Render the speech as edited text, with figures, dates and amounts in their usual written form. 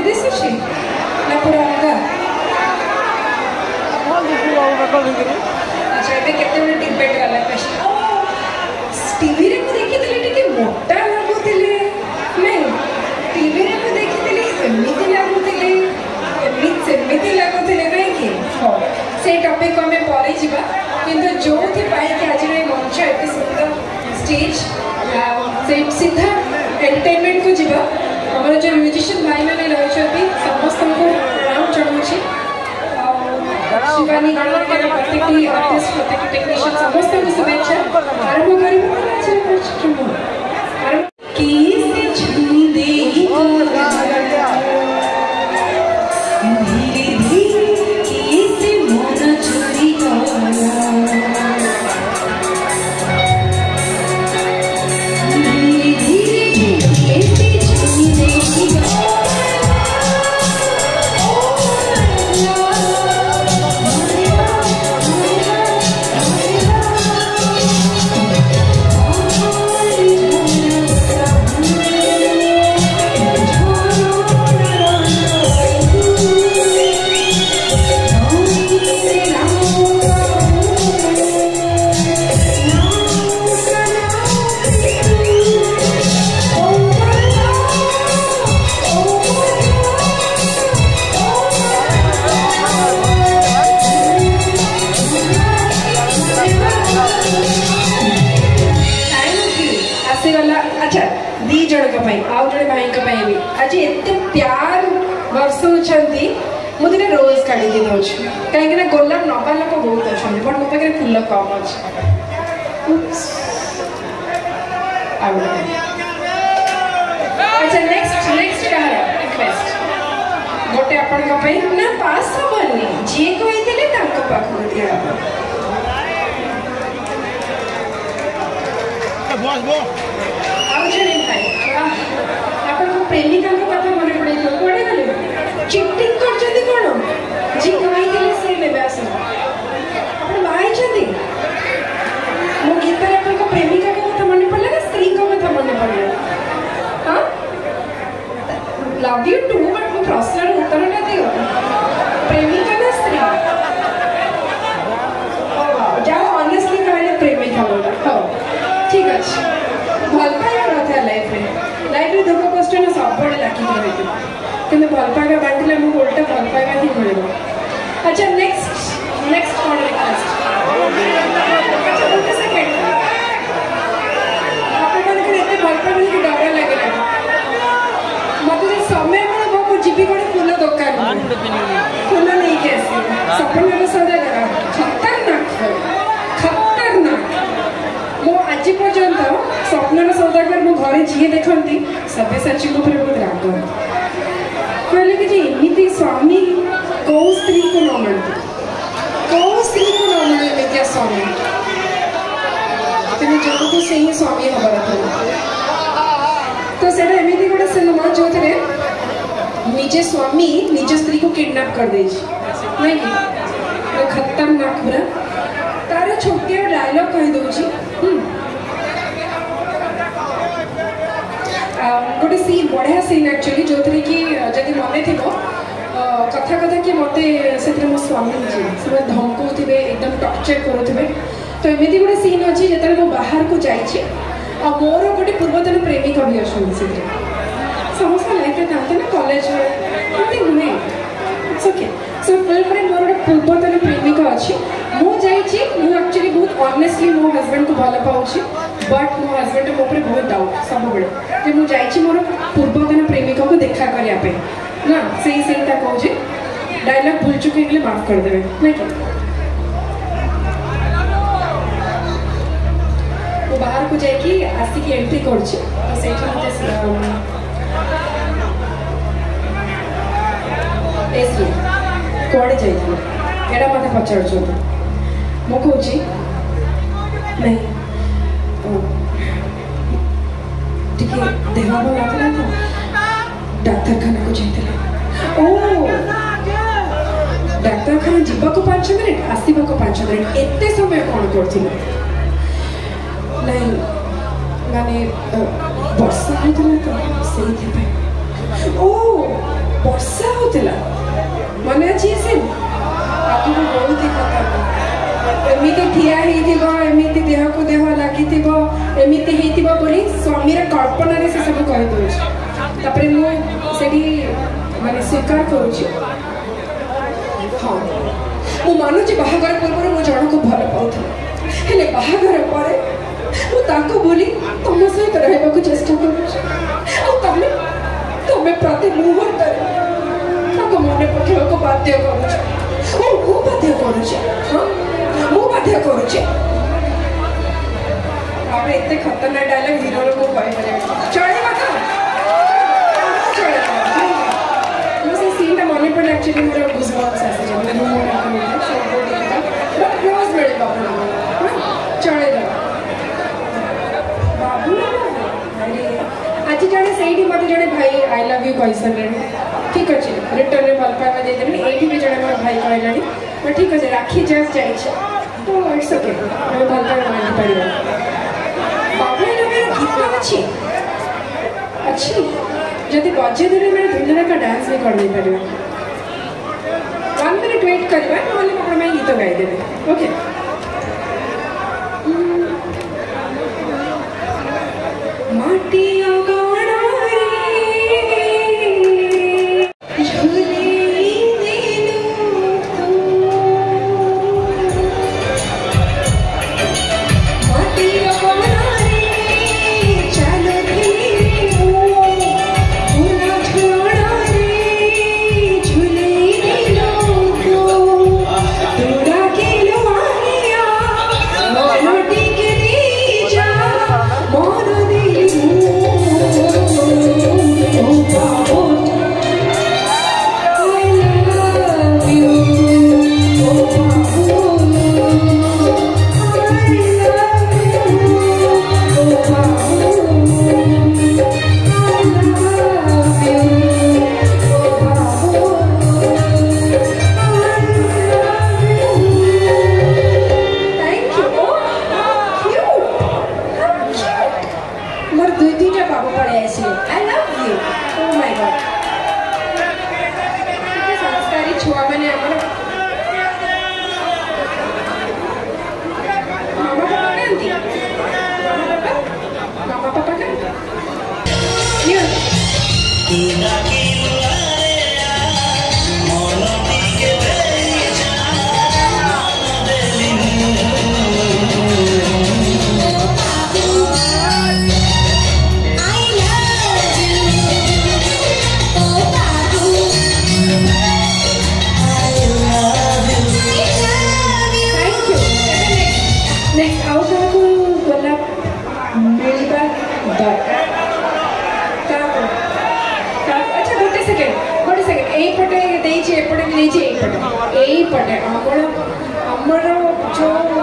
दिशुची ना पूरा अलगा अच्छा एबे केते बडे डिबेट वाला क्वेश्चन टीवी रे को देखि देले टिके मोटा लागुतिले नहीं टीवी रे को देखि देले एमिति लागुतिले एमिति लागुतिले नहीं कि हो से टॉपिक को हमें परे जीवा किंतु जोथि पाई कि आज रे मंच एते सुंदर स्टेज से सीधा एंटरटेनमेंट को जीवा हमर जो म्यूजिशियन भाई माने रहछथि समस्त को प्रणाम चढ़ुछि शिवानी गणना के प्रत्येक आर्टिस्ट प्रत्येक टेक्नीशियन समस्त को शुभेच्छा आरंभ करिबो अच्छा प्रश्न आरंभ की से छुनी देहि को धीरे धीरे की से मन चोरी करा धीरे धीरे की से छुनी देहि को आज एते प्यार वर्षुंट मुझे रोज काढ़ी दौर कहीं गोलाप नवा लोक बहुत अच्छा बट मो पाखे फूल कम अच्छे अच्छा नेक्स्ट नेक्स्ट कहार रिक्वेस्ट गोटे आपण ना पास हेनी जी कही पाख दिया प्रेमिका कथा मन पड़े कड़े गले चिटिंग करछथि कोन जी कहि देले से लेबे आसन आपण बाई छथि मो गीत रे अपन को प्रेमिका के कथा मन पड़ले स्त्री को कथा मन पड़ले हां लव यू टू बट मो प्रश्न उत्तर ना दियो प्रेमिका ना स्त्री जाओ ऑनेस्टली कहले प्रेमिका बोला हो ठीक अछि भल पाया रहता लाइफ रे दुख कष्ट ना सब बड़े लागी रही कि भल पाइबा बांटिले मुझे उल्टा भल पाइबा ही मिल अच्छा नेक्स्ट नेक्स्ट कौन रिक्वेस्ट अच्छा गोटे सेकेंड आपते भल पाइबा कि डर लगे मत समय मिले मुझे जीवी गोटे फूल दुकान फूल नहीं आस सपन सौदागर खतरनाक खतरनाक मो आज पर्यंत स्वप्नर सौदागर मो घरे जी देखती सबे साची बहुत राग कहले कि एमती स्वामी कौ स्त्री को न मिलती कौ स्त्री को न मिले एमती स्वामी तेज जगत से ही स्वामी हबार तो से एमती गोटे सिनेमा जो थे निजे स्वामी निज स्त्री को किडनैप कर दे नहीं कि खतरनाक पूरा तार छोटे डायलॉग कही दौर गोटे सीन बढ़िया सीन एक्चुअली जो थे कि जब मन थी कथा कथा कि मत से मो स्वामी जी धमकौ थे एकदम टर्चर करुवे तो एमती गोटे सीन अच्छी जो मो बाहर को जाइए मोर गोटे पूर्वतन प्रेमिका भी अच्छा समस्त लाइफ में था ना कॉलेज नुहे इट्स ओके सो फिल्म में मोर गोटे पूर्वतन प्रेमिका अच्छी मुझे एक्चुअली बहुत ऑनेस्टली मो हस्बैंड को भल पाऊँ बट मो हस्बैंड मो पर बहुत डाउट सब बेले मुझे मोर पूर्वतन प्रेमिका को देखा करने ना से सीनटा कहूँ डायलॉग भूल चुके हैं माफ करदे ना कि वो बाहर को जाकि आसिक एंट्री कर कड़े जाइए मत पचार मु कौची नहीं देह भल लगा तो डाक्तरखाना को जाइए ओ डाक्तरखाना जीवा को 5 मिनिट आसवा को 5 मिनिट एते समय कौन कर नहीं माने वर्षा होता तो से ओ वर्षा होता मन अच्छी से आगे बहुत ही खतरनाक एमती ठिया होमती देह को देह लगी एमती होती स्वामी कल्पना से सब कहीदे मुझे माने स्वीकार करुच्ची हाँ मु मानुची बाहागर पूर्व मु जन को भल पाऊे बाहागर पर बोली तुम सहित रहा चेष्टा कर तुम्हें प्रति मुहूर्त मन पठा बाध्य बाध्य करुचे एत खतरनाक डायलॉग हीरो को चलेगा तो सीन मन पड़े एक्चुअली मोर गुजबम्स चलेगा आज जड़े से मत जड़े भाई आई लव यू कही सारे ठीक अच्छे रिटर्न में भल पाइबा देदेवी ये भी जड़े मोर भाई कहला बट ठीक अच्छे राखी जस्ट जाइए तो इट्स ओके मैं भल पाइबा मानि पार बाबू मेरा गीत अच्छी अच्छी जदि बजे देवे मेरे धुंधला का डांस भी कर पार 1 मिनट वेट करवा ना गीत गाईदेवे ओके माटी छुआ मैंने मामा पापा पटे जो